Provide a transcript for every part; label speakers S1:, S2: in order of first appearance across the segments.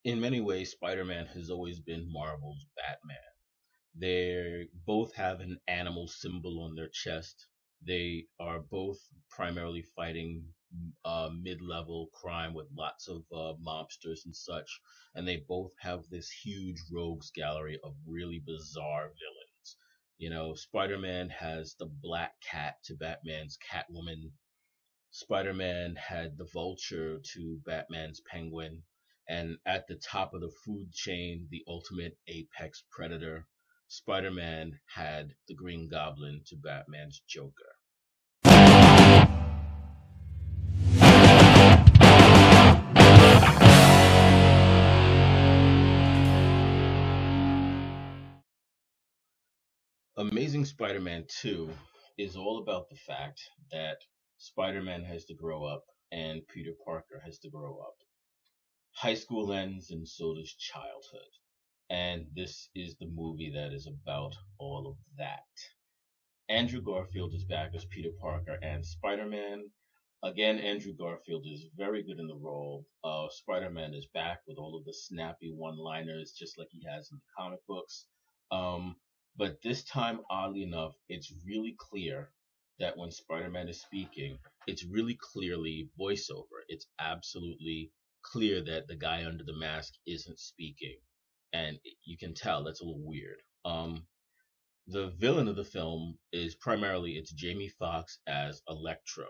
S1: In many ways, Spider-Man has always been Marvel's Batman. They both have an animal symbol on their chest. They are both primarily fighting mid-level crime with lots of mobsters and such, and they both have this huge rogues gallery of really bizarre villains. You know, Spider-Man has the Black Cat to Batman's Catwoman. Spider-Man had the Vulture to Batman's Penguin, and at the top of the food chain, the ultimate apex predator, Spider-Man had the Green Goblin to Batman's Joker. Amazing Spider-Man 2 is all about the fact that Spider-Man has to grow up and Peter Parker has to grow up. High school ends and so does childhood. And this is the movie that is about all of that. Andrew Garfield is back as Peter Parker and Spider Man. Again, Andrew Garfield is very good in the role. Spider Man is back with all of the snappy one liners, just like he has in the comic books. Um, but this time, oddly enough, it's really clear that when Spider Man is speaking, it's really clearly voiceover. It's absolutely clear that the guy under the mask isn't speaking. And you can tell that's a little weird. The villain of the film is primarily it's Jamie Foxx as Electro,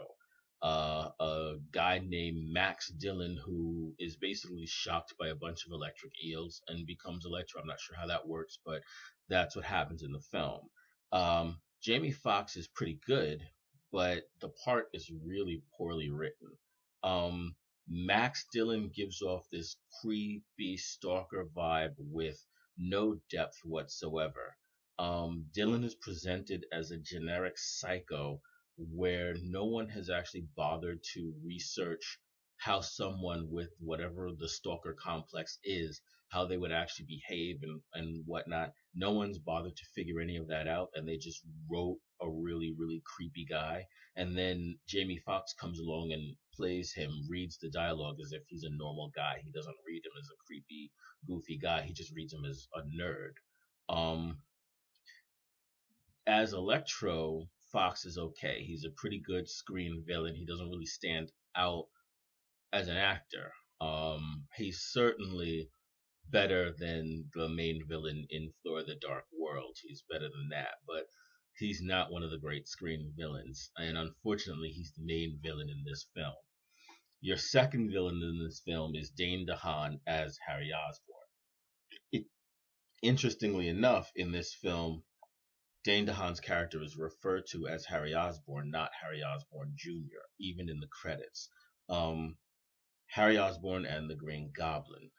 S1: a guy named Max Dillon who is basically shocked by a bunch of electric eels and becomes Electro. I'm not sure how that works, but that's what happens in the film. Jamie Foxx is pretty good, but the part is really poorly written. Max Dillon gives off this creepy stalker vibe with no depth whatsoever. Dylan is presented as a generic psycho where no one has actually bothered to research how someone with whatever the stalker complex is, how they would actually behave and whatnot. No one's bothered to figure any of that out, and they just wrote a really, really creepy guy. And then Jamie Foxx comes along and plays him, reads the dialogue as if he's a normal guy. He doesn't read him as a creepy, goofy guy. He just reads him as a nerd. Um, as Electro, Fox is okay. He's a pretty good screen villain. He doesn't really stand out as an actor. He's certainly better than the main villain in Thor: The Dark World. He's better than that, but he's not one of the great screen villains. And unfortunately, he's the main villain in this film. Your second villain in this film is Dane DeHaan as Harry Osborn. It, interestingly enough, in this film, Dane DeHaan's character is referred to as Harry Osborn, not Harry Osborn Jr., even in the credits. Um, Harry Osborn and the Green Goblin.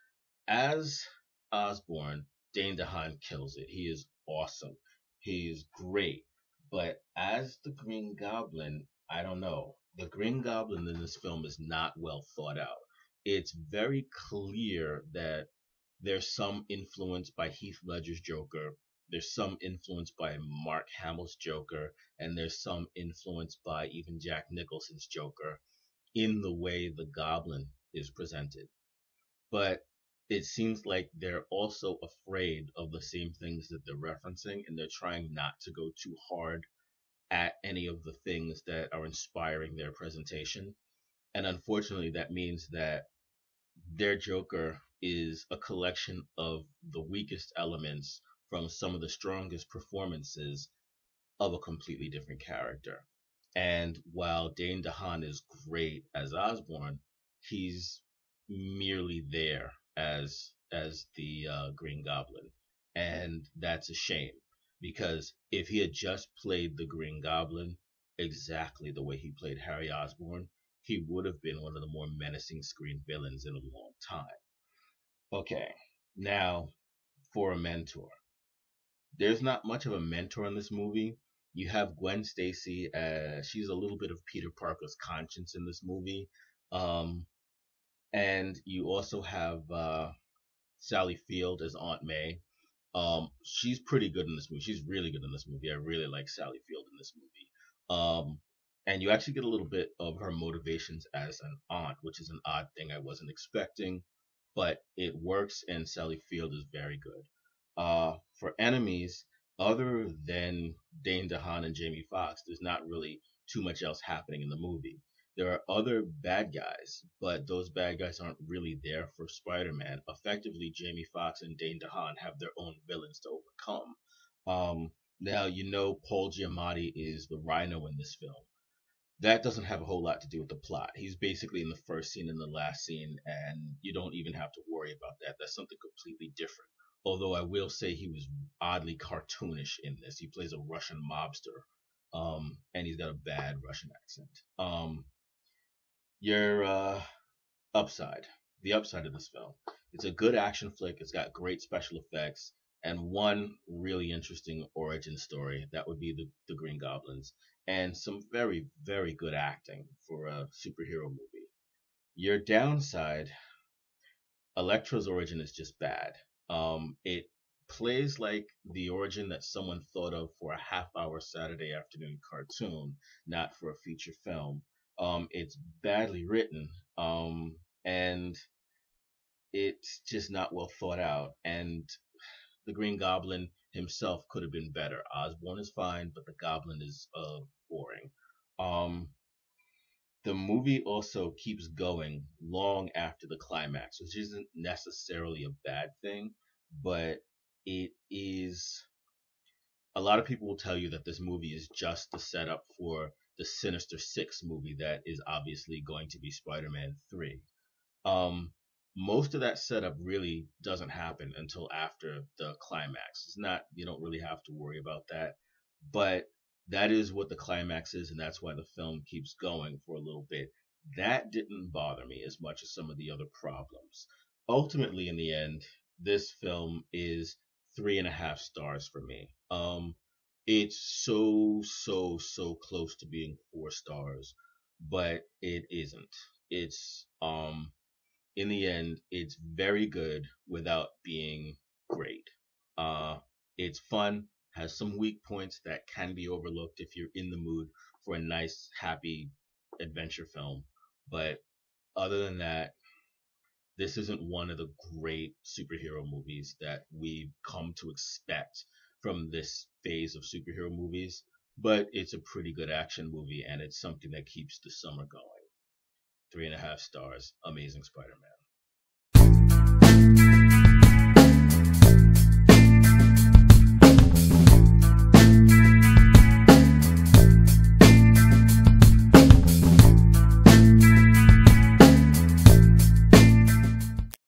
S1: As Osborn, Dane DeHaan kills it. He is awesome. He is great. But as the Green Goblin, I don't know. The Green Goblin in this film is not well thought out. It's very clear that there's some influence by Heath Ledger's Joker. There's some influence by Mark Hamill's Joker, and there's some influence by even Jack Nicholson's Joker in the way the Goblin is presented. But it seems like they're also afraid of the same things that they're referencing, and they're trying not to go too hard at any of the things that are inspiring their presentation. And unfortunately, that means that their Joker is a collection of the weakest elements from some of the strongest performances of a completely different character. And while Dane DeHaan is great as Osborn, he's merely there as the Green Goblin, and that's a shame because if he had just played the Green Goblin exactly the way he played Harry Osborn, he would have been one of the more menacing screen villains in a long time. Okay, now for a mentor. There's not much of a mentor in this movie. You have Gwen Stacy. She's a little bit of Peter Parker's conscience in this movie. Um, and you also have Sally Field as Aunt May. She's pretty good in this movie. She's really good in this movie. I really like Sally Field in this movie. And you actually get a little bit of her motivations as an aunt, which is an odd thing I wasn't expecting. but it works, and Sally Field is very good. For enemies, other than Dane DeHaan and Jamie Foxx, there's not really too much else happening in the movie. There are other bad guys, but those bad guys aren't really there for Spider-Man. Effectively, Jamie Foxx and Dane DeHaan have their own villains to overcome. Now, Paul Giamatti is the Rhino in this film. That doesn't have a whole lot to do with the plot. He's basically in the first scene and the last scene, and you don't even have to worry about that. That's something completely different. Although I will say he was oddly cartoonish in this. He plays a Russian mobster, and he's got a bad Russian accent. Your upside, the upside of this film, it's a good action flick. It's got great special effects and one really interesting origin story. That would be the Green Goblins, and some very, very good acting for a superhero movie. Your downside, Electro's origin is just bad. It plays like the origin that someone thought of for a half-hour Saturday afternoon cartoon, not for a feature film. It's badly written, and it's just not well thought out. And the Green Goblin himself could have been better. Osborn is fine, but the Goblin is boring. Um, the movie also keeps going long after the climax, which isn't necessarily a bad thing, but it is. A lot of people will tell you that this movie is just the setup for the Sinister Six movie that is obviously going to be Spider-Man 3. Um, Most of that setup really doesn't happen until after the climax. It's not, you don't really have to worry about that, but that is what the climax is, and that's why the film keeps going for a little bit. That didn't bother me as much as some of the other problems. Ultimately, in the end, this film is 3.5 stars for me. It's so close to being 4 stars, but it isn't. It's in the end, it's very good without being great. Uh, it's fun, has some weak points that can be overlooked if you're in the mood for a nice, happy adventure film. But other than that, this isn't one of the great superhero movies that we've come to expect from this phase of superhero movies. But it's a pretty good action movie, and it's something that keeps the summer going. 3.5 stars. Amazing Spider-Man.